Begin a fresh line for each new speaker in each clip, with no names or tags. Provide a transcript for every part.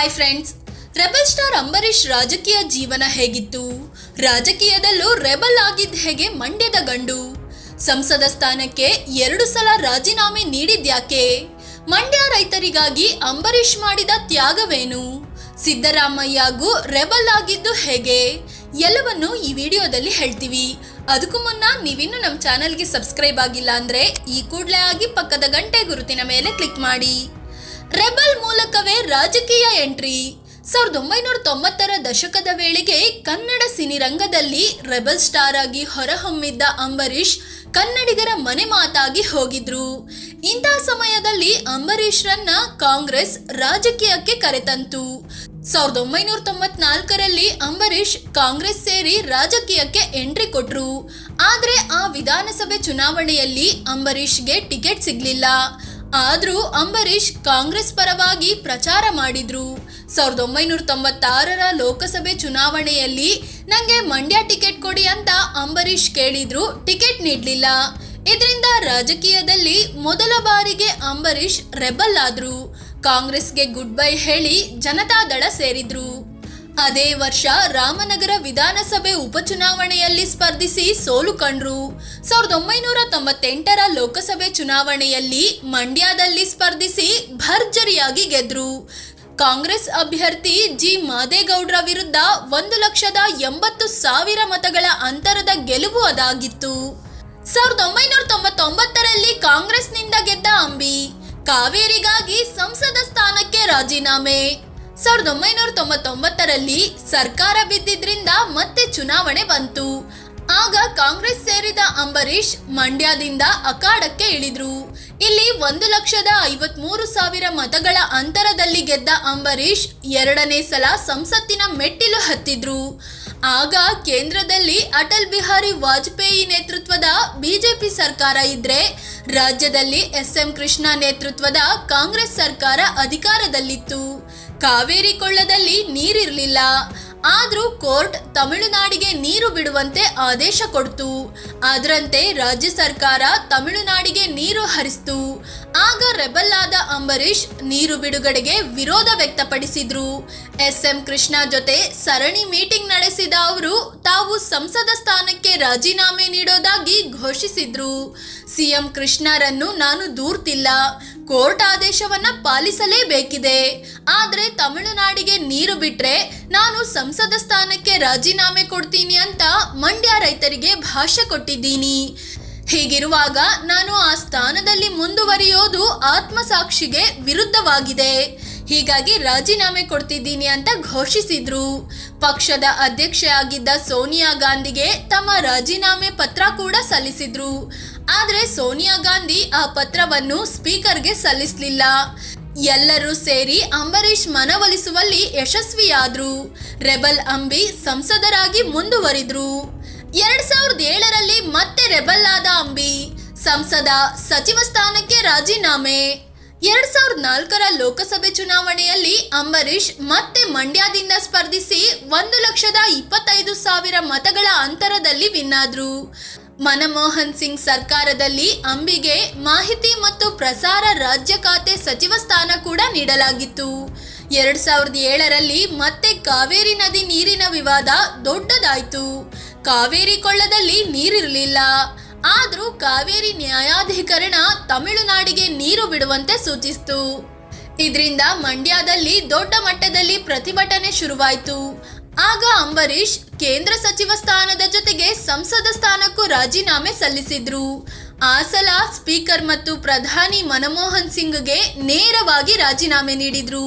Hi friends, rebel star Ambareesh ರಾಜಕೀಯ ಜೀವನ ಹೇಗಿತ್ತು? ರಾಜಕೀಯದಲ್ಲೂ ರೆಬಲ್ ಆಗಿದ್ದ ಹೇಗೆ ಮಂಡ್ಯದ ಗಂಡು? ಸಂಸದ ಸ್ಥಾನಕ್ಕೆ 2 ಸಲ ರಾಜೀನಾಮೆ ನೀಡಿದ್ಯಾಕೆ? ಮಂಡ್ಯ ರೈತರಿಗಾಗಿ ಅಂಬರೀಷ್ ಮಾಡಿದ ತ್ಯಾಗವೇನು? ಸಿದ್ದರಾಮಯ್ಯಗೂ ರೆಬಲ್ ಆಗಿದ್ದು ಹೇಗೆ? ಎಲ್ಲವನ್ನು ಈ ವಿಡಿಯೋದಲ್ಲಿ ಹೇಳ್ತೀವಿ. ಅದಕ್ಕೂ ಮುನ್ನ ನೀವಿನ್ನು ನಮ್ಮ ಚಾನಲ್ಗೆ ಸಬ್ಸ್ಕ್ರೈಬ್ ಆಗಿಲ್ಲ ಅಂದ್ರೆ ಈ ಕೂಡಲೇ ಆಗಿ ಪಕ್ಕದ ಗಂಟೆ ಗುರುತಿನ ಮೇಲೆ ಕ್ಲಿಕ್ ಮಾಡಿ. ರೆಬಲ್ ಮೂಲಕವೇ ರಾಜಕೀಯ ಎಂಟ್ರಿ. 1990ರ ದಶಕದ ವೇಳೆಗೆ ಕನ್ನಡ ಸಿನಿರಂಗದಲ್ಲಿ ರೆಬಲ್ ಸ್ಟಾರ್ ಆಗಿ ಹೊರಹೊಮ್ಮಿದ್ದ ಅಂಬರೀಷ್ ಕನ್ನಡಿಗರ ಮನೆ ಮಾತಾಗಿ ಹೋಗಿದ್ರು. ಇಂತಹ ಸಮಯದಲ್ಲಿ ಅಂಬರೀಷ್ರನ್ನ ಕಾಂಗ್ರೆಸ್ ರಾಜಕೀಯಕ್ಕೆ ಕರೆತಂತು. 1994ರಲ್ಲಿ ಅಂಬರೀಷ್ ಕಾಂಗ್ರೆಸ್ ಸೇರಿ ರಾಜಕೀಯಕ್ಕೆ ಎಂಟ್ರಿ ಕೊಟ್ರು. ಆದ್ರೆ ಆ ವಿಧಾನಸಭೆ ಚುನಾವಣೆಯಲ್ಲಿ ಅಂಬರೀಷ್ಗೆ ಟಿಕೆಟ್ ಸಿಗ್ಲಿಲ್ಲ. ಆದ್ರೂ ಅಂಬರೀಷ್ ಕಾಂಗ್ರೆಸ್ ಪರವಾಗಿ ಪ್ರಚಾರ ಮಾಡಿದ್ರು. 1996ರ ಲೋಕಸಭೆ ಚುನಾವಣೆಯಲ್ಲಿ ನಂಗೆ ಮಂಡ್ಯ ಟಿಕೆಟ್ ಕೊಡಿ ಅಂತ ಅಂಬರೀಷ್ ಕೇಳಿದ್ರು, ಟಿಕೆಟ್ ನೀಡಲಿಲ್ಲ. ಇದರಿಂದ ರಾಜಕೀಯದಲ್ಲಿ ಮೊದಲ ಬಾರಿಗೆ ಅಂಬರೀಷ್ ರೆಬಲ್ ಆದ್ರು. ಕಾಂಗ್ರೆಸ್ಗೆ ಗುಡ್ ಬೈ ಹೇಳಿ ಜನತಾದಳ ಸೇರಿದ್ರು. ಅದೇ ವರ್ಷ ರಾಮನಗರ ವಿಧಾನಸಭೆ ಉಪಚುನಾವಣೆಯಲ್ಲಿ ಸ್ಪರ್ಧಿಸಿ ಸೋಲು ಕಂಡ್ರು. 1998ರ ಲೋಕಸಭೆ ಚುನಾವಣೆಯಲ್ಲಿ ಮಂಡ್ಯದಲ್ಲಿ ಸ್ಪರ್ಧಿಸಿ ಭರ್ಜರಿಯಾಗಿ ಗೆದ್ರು. ಕಾಂಗ್ರೆಸ್ ಅಭ್ಯರ್ಥಿ ಜಿ ಮಾದೇಗೌಡ್ರ ವಿರುದ್ಧ 1,80,000 ಮತಗಳ ಅಂತರದ ಗೆಲುವು ಅದಾಗಿತ್ತು. 1999ರಲ್ಲಿ ಕಾಂಗ್ರೆಸ್ನಿಂದ ಗೆದ್ದ ಅಂಬಿ ಕಾವೇರಿಗಾಗಿ ಸಂಸದ ಸ್ಥಾನಕ್ಕೆ ರಾಜೀನಾಮೆ. 1999ರಲ್ಲಿ ಸರ್ಕಾರ ಬಿದ್ದಿದ್ರಿಂದ ಮತ್ತೆ ಚುನಾವಣೆ ಬಂತು. ಆಗ ಕಾಂಗ್ರೆಸ್ ಸೇರಿದ ಅಂಬರೀಷ್ ಮಂಡ್ಯದಿಂದ ಅಖಾಡಕ್ಕೆ ಇಳಿದ್ರು. ಇಲ್ಲಿ 1,53,000 ಮತಗಳ ಅಂತರದಲ್ಲಿ ಗೆದ್ದ ಅಂಬರೀಷ್ 2ನೇ ಸಲ ಸಂಸತ್ತಿನ ಮೆಟ್ಟಿಲು ಹತ್ತಿದ್ರು. ಆಗ ಕೇಂದ್ರದಲ್ಲಿ ಅಟಲ್ ಬಿಹಾರಿ ವಾಜಪೇಯಿ ನೇತೃತ್ವದ ಬಿಜೆಪಿ ಸರ್ಕಾರ ಇದ್ರೆ, ರಾಜ್ಯದಲ್ಲಿ ಎಸ್.ಎಂ. ಕೃಷ್ಣ ನೇತೃತ್ವದ ಕಾಂಗ್ರೆಸ್ ಸರ್ಕಾರ ಅಧಿಕಾರದಲ್ಲಿತ್ತು. ಕಾವೇರಿ ಕೊಳ್ಳದಲ್ಲಿ ನೀರಿರಲಿಲ್ಲ. ಆದ್ರೂ ಕೋರ್ಟ್ ತಮಿಳುನಾಡಿಗೆ ನೀರು ಬಿಡುವಂತೆ ಆದೇಶ ಕೊಡ್ತು. ಅದರಂತೆ ರಾಜ್ಯ ಸರ್ಕಾರ ತಮಿಳುನಾಡಿಗೆ ನೀರು ಹರಿಸ್ತು. ಆಗ ರೆಬಲ್ ಆದ ಅಂಬರೀಷ್ ನೀರು ಬಿಡುಗಡೆಗೆ ವಿರೋಧ ವ್ಯಕ್ತಪಡಿಸಿದ್ರು. ಎಸ್.ಎಂ. ಕೃಷ್ಣ ಜೊತೆ ಸರಣಿ ಮೀಟಿಂಗ್ ನಡೆಸಿದ ಅವರು ತಾವು ಸಂಸದ ಸ್ಥಾನಕ್ಕೆ ರಾಜೀನಾಮೆ ನೀಡೋದಾಗಿ ಘೋಷಿಸಿದ್ರು. ಸಿಎಂ ಕೃಷ್ಣರನ್ನು ನಾನು ದೂರ್ತಿಲ್ಲ, ಕೋರ್ಟ್ ಆದೇಶವನ್ನ ಪಾಲಿಸಲೇಬೇಕಿದೆ. ಆದ್ರೆ ತಮಿಳುನಾಡಿಗೆ ನೀರು ಬಿಟ್ರೆ ನಾನು ಸಂಸದ ಸ್ಥಾನಕ್ಕೆ ರಾಜೀನಾಮೆ ಕೊಡ್ತೀನಿ ಅಂತ ಮಂಡ್ಯ ರೈತರಿಗೆ ಭಾಷ್ಯ ಕೊಟ್ಟಿದ್ದೀನಿ. ಹೀಗಿರುವಾಗ ನಾನು ಆ ಸ್ಥಾನದಲ್ಲಿ ಮುಂದುವರಿಯೋದು ಆತ್ಮಸಾಕ್ಷಿಗೆ ವಿರುದ್ಧವಾಗಿದೆ. ಹೀಗಾಗಿ ರಾಜೀನಾಮೆ ಕೊಡ್ತಿದ್ದೀನಿ ಅಂತ ಘೋಷಿಸಿದ್ರು. ಪಕ್ಷದ ಅಧ್ಯಕ್ಷೆಯಾಗಿದ್ದ ಸೋನಿಯಾ ಗಾಂಧಿಗೆ ತಮ್ಮ ರಾಜೀನಾಮೆ ಪತ್ರ ಕೂಡ ಸಲ್ಲಿಸಿದ್ರು. ಆದ್ರೆ ಸೋನಿಯಾ ಗಾಂಧಿ ಆ ಪತ್ರವನ್ನು ಸ್ಪೀಕರ್ಗೆ ಸಲ್ಲಿಸಲಿಲ್ಲ. ಎಲ್ಲರೂ ಸೇರಿ ಅಂಬರೀಷ್ ಮನವೊಲಿಸುವಲ್ಲಿ ಯಶಸ್ವಿಯಾದ್ರು. ರೆಬಲ್ ಅಂಬಿ ಸಂಸದರಾಗಿ ಮುಂದುವರಿದ್ರು. 2007ರಲ್ಲಿ ಮತ್ತೆ ರೆಬಲ್ ಆದ ಅಂಬಿ ಸಂಸದ ಸಚಿವ ಸ್ಥಾನಕ್ಕೆ ರಾಜೀನಾಮೆ. 2004ರ ಲೋಕಸಭೆ ಚುನಾವಣೆಯಲ್ಲಿ ಅಂಬರೀಷ್ ಮತ್ತೆ ಮಂಡ್ಯದಿಂದ ಸ್ಪರ್ಧಿಸಿ 1,25,000 ಮತಗಳ ಅಂತರದಲ್ಲಿ ವಿನ್ ಆದ್ರು. ಮನಮೋಹನ್ ಸಿಂಗ್ ಸರ್ಕಾರದಲ್ಲಿ ಅಂಬಿಗೆ ಮಾಹಿತಿ ಮತ್ತು ಪ್ರಸಾರ ರಾಜ್ಯ ಖಾತೆ ಸಚಿವ ಸ್ಥಾನ ಕೂಡ ನೀಡಲಾಗಿತ್ತು. 2007ರಲ್ಲಿ ಮತ್ತೆ ಕಾವೇರಿ ನದಿ ನೀರಿನ ವಿವಾದ ದೊಡ್ಡದಾಯಿತು. ಕಾವೇರಿ ಕೊಳ್ಳದಲ್ಲಿ ನೀರಿರಲಿಲ್ಲ. ಆದ್ರೂ ಕಾವೇರಿ ನ್ಯಾಯಾಧಿಕರಣ ತಮಿಳುನಾಡಿಗೆ ನೀರು ಬಿಡುವಂತೆ ಸೂಚಿಸಿತು. ಇದರಿಂದ ಮಂಡ್ಯದಲ್ಲಿ ದೊಡ್ಡ ಮಟ್ಟದಲ್ಲಿ ಪ್ರತಿಭಟನೆ ಶುರುವಾಯಿತು. ಆಗ ಅಂಬರೀಷ್ ಕೇಂದ್ರ ಸಚಿವ ಸ್ಥಾನದ ಜೊತೆಗೆ ಸಂಸದ ಸ್ಥಾನಕ್ಕೂ ರಾಜೀನಾಮೆ ಸಲ್ಲಿಸಿದ್ರು. ಆ ಸಲ ಸ್ಪೀಕರ್ ಮತ್ತು ಪ್ರಧಾನಿ ಮನಮೋಹನ್ ಸಿಂಗ್ಗೆ ನೇರವಾಗಿ ರಾಜೀನಾಮೆ ನೀಡಿದ್ರು.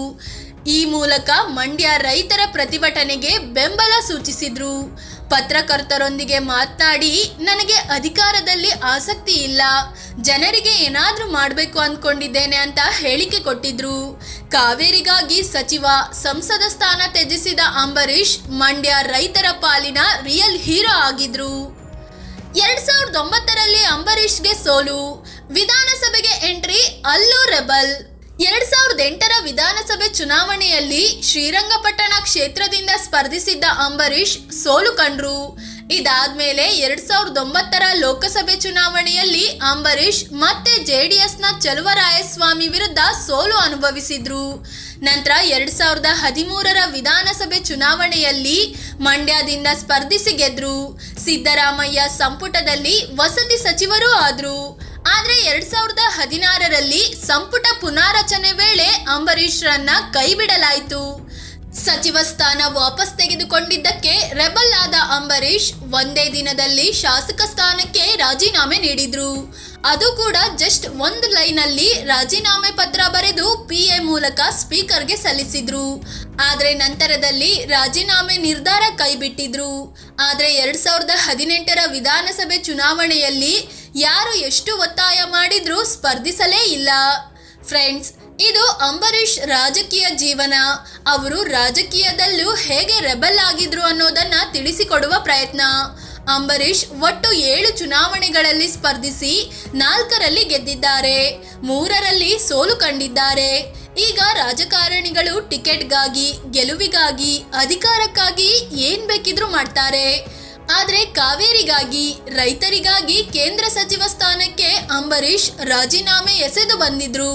ಈ ಮೂಲಕ ಮಂಡ್ಯ ರೈತರ ಪ್ರತಿಭಟನೆಗೆ ಬೆಂಬಲ ಸೂಚಿಸಿದ್ರು. ಪತ್ರಕರ್ತರೊಂದಿಗೆ ಮಾತನಾಡಿ, ನನಗೆ ಅಧಿಕಾರದಲ್ಲಿ ಆಸಕ್ತಿ ಇಲ್ಲ, ಜನರಿಗೆ ಏನಾದ್ರೂ ಮಾಡಬೇಕು ಅಂದ್ಕೊಂಡಿದ್ದೇನೆ ಅಂತ ಹೇಳಿಕೆ ಕೊಟ್ಟಿದ್ರು. ಕಾವೇರಿಗಾಗಿ ಸಚಿವ ಸಂಸದ ಸ್ಥಾನ ತ್ಯಜಿಸಿದ ಅಂಬರೀಷ್ ಮಂಡ್ಯ ರೈತರ ಪಾಲಿನ ರಿಯಲ್ ಹೀರೋ ಆಗಿದ್ರು. 2009ರಲ್ಲಿ ಅಂಬರೀಷ್ಗೆ ಸೋಲು, ವಿಧಾನಸಭೆಗೆ ಎಂಟ್ರಿ, ಅಲ್ಲೂ ರೆಬಲ್. 2008ರ ವಿಧಾನಸಭೆ ಚುನಾವಣೆಯಲ್ಲಿ ಶ್ರೀರಂಗಪಟ್ಟಣ ಕ್ಷೇತ್ರದಿಂದ ಸ್ಪರ್ಧಿಸಿದ್ದ ಅಂಬರೀಷ್ ಸೋಲು ಕಂಡ್ರು. ಇದಾದ್ಮೇಲೆ 2009ರ ಲೋಕಸಭೆ ಚುನಾವಣೆಯಲ್ಲಿ ಅಂಬರೀಷ್ ಮತ್ತೆ ಜೆಡಿಎಸ್ನ ಚಲುವರಾಯಸ್ವಾಮಿ ವಿರುದ್ಧ ಸೋಲು ಅನುಭವಿಸಿದ್ರು. ನಂತರ 2013ರ ವಿಧಾನಸಭೆ ಚುನಾವಣೆಯಲ್ಲಿ ಮಂಡ್ಯದಿಂದ ಸ್ಪರ್ಧಿಸಿ ಗೆದ್ರು. ಸಿದ್ದರಾಮಯ್ಯ ಸಂಪುಟದಲ್ಲಿ ವಸತಿ ಸಚಿವರೂ ಆದ್ರು. ಆದ್ರೆ 2016ರಲ್ಲಿ ಸಂಪುಟ ಪುನಾರಚನೆ ವೇಳೆ ಅಂಬರೀಶ್ರನ್ನ ಕೈಬಿಡಲಾಯಿತು. ಸಚಿವ ಸ್ಥಾನ ವಾಪಸ್ ತೆಗೆದುಕೊಂಡಿದ್ದಕ್ಕೆ ರೆಬಲ್ ಆದ ಅಂಬರೀಶ್ ಒಂದೇ ದಿನದಲ್ಲಿ ಶಾಸಕ ಸ್ಥಾನಕ್ಕೆ ರಾಜೀನಾಮೆ ನೀಡಿದ್ರು. ಅದು ಕೂಡ ಜಸ್ಟ್ ಒಂದು ಲೈನಲ್ಲಿ ರಾಜೀನಾಮೆ ಪತ್ರ ಬರೆದು PA ಮೂಲಕ ಸ್ಪೀಕರ್ಗೆ ಸಲ್ಲಿಸಿದ್ರು. ಆದ್ರೆ ನಂತರದಲ್ಲಿ ರಾಜೀನಾಮೆ ನಿರ್ಧಾರ ಕೈಬಿಟ್ಟಿದ್ರು. ಆದ್ರೆ 2018ರ ವಿಧಾನಸಭೆ ಚುನಾವಣೆಯಲ್ಲಿ ಯಾರು ಎಷ್ಟು ಒತ್ತಾಯ ಮಾಡಿದ್ರೂ ಸ್ಪರ್ಧಿಸಲೇ ಇಲ್ಲ. ಫ್ರೆಂಡ್ಸ್, ಇದು ಅಂಬರೀಶ್ ರಾಜಕೀಯ ಜೀವನ. ಅವರು ರಾಜಕೀಯದಲ್ಲೂ ಹೇಗೆ ರೆಬಲ್ ಆಗಿದ್ರು ಅನ್ನೋದನ್ನ ತಿಳಿಸಿಕೊಡುವ ಪ್ರಯತ್ನ. ಅಂಬರೀಶ್ ಒಟ್ಟು 7 ಚುನಾವಣೆಗಳಲ್ಲಿ ಸ್ಪರ್ಧಿಸಿ 4ರಲ್ಲಿ ಗೆದ್ದಿದ್ದಾರೆ, 3ರಲ್ಲಿ ಸೋಲು ಕಂಡಿದ್ದಾರೆ. ಈಗ ರಾಜಕಾರಣಿಗಳು ಟಿಕೆಟ್ಗಾಗಿ, ಗೆಲುವಿಗಾಗಿ, ಅಧಿಕಾರಕ್ಕಾಗಿ ಏನ್ ಬೇಕಿದ್ರೂ ಮಾಡ್ತಾರೆ. ಆದ್ರೆ ಕಾವೇರಿಗಾಗಿ, ರೈತರಿಗಾಗಿ ಕೇಂದ್ರ ಸಚಿವ ಸ್ಥಾನಕ್ಕೆ ಅಂಬರೀಶ್ ರಾಜೀನಾಮೆ ಎಸೆದು ಬಂದಿದ್ರು.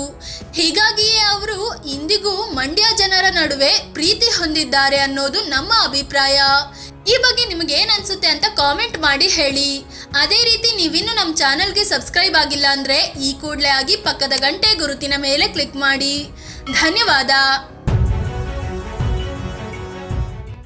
ಹೀಗಾಗಿಯೇ ಅವರು ಇಂದಿಗೂ ಮಂಡ್ಯ ಜನರ ನಡುವೆ ಪ್ರೀತಿ ಹೊಂದಿದ್ದಾರೆ ಅನ್ನೋದು ನಮ್ಮ ಅಭಿಪ್ರಾಯ. ಈ ಬಗ್ಗೆ ನಿಮಗೆ ಏನ್ ಅನ್ಸುತ್ತೆ ಅಂತ ಕಾಮೆಂಟ್ ಮಾಡಿ ಹೇಳಿ. ಅದೇ ರೀತಿ ನೀವಿನ್ನು ನಮ್ಮ ಚಾನೆಲ್ಗೆ ಸಬ್ಸ್ಕ್ರೈಬ್ ಆಗಿಲ್ಲ ಅಂದ್ರೆ ಈ ಕೂಡಲೇ ಆಗಿ ಪಕ್ಕದ ಗಂಟೆ ಗುರುತಿನ ಮೇಲೆ ಕ್ಲಿಕ್ ಮಾಡಿ. ಧನ್ಯವಾದ.